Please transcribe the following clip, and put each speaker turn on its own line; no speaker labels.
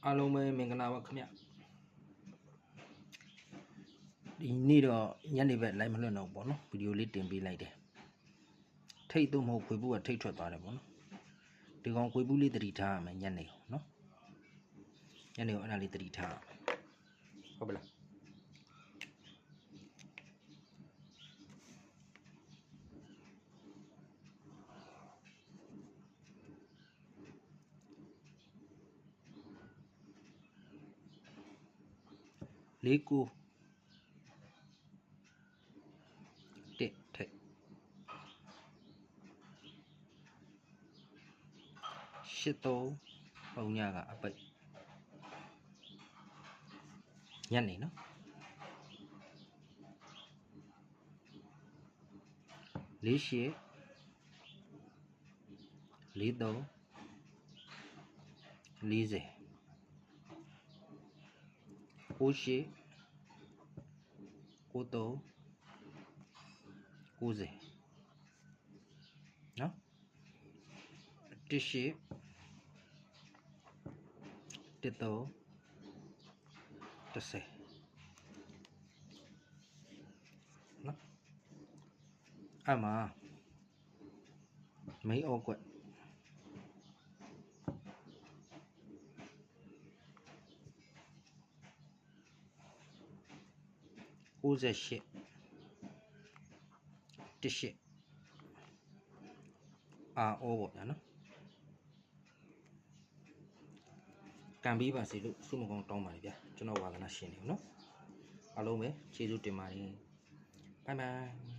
အားလုံးပဲမင်္ဂလာပါခင်ဗျဒီနေ့တော့ညနေဘက်လိုက်မလွတ်တော့ပေါ့နော်ဗီဒီယိုလေးတင်ပေးလိုက်တယ်ထိတ်တော့မဟုတ်ခွေဘူးကထိတ်ထွက်သွားတယ်ပေါ့နော်ဒီကောင်ခွေဘူးလေးတတိထားရမယ်ညနေကိုနော်ညနေကိုအဲ့ဒါလေးတတိထားဟုတ်ပါလားလေးကိုတစ်ထိတ်ရှစ်သုံးပုံညကအပိတ်ညနေနော်လေးရှစ်လေးသုံး40ကိုရှိကိုတော့90နော်တရှိတတော့30နော်အမmấy ô quậy ô giờ shit this shit ô bộ nó càng bí bà xí lụ số một con trâu mà đi cho nó vào là nó xin hiểu nó alo mấy chế du tiền mà đi bye bye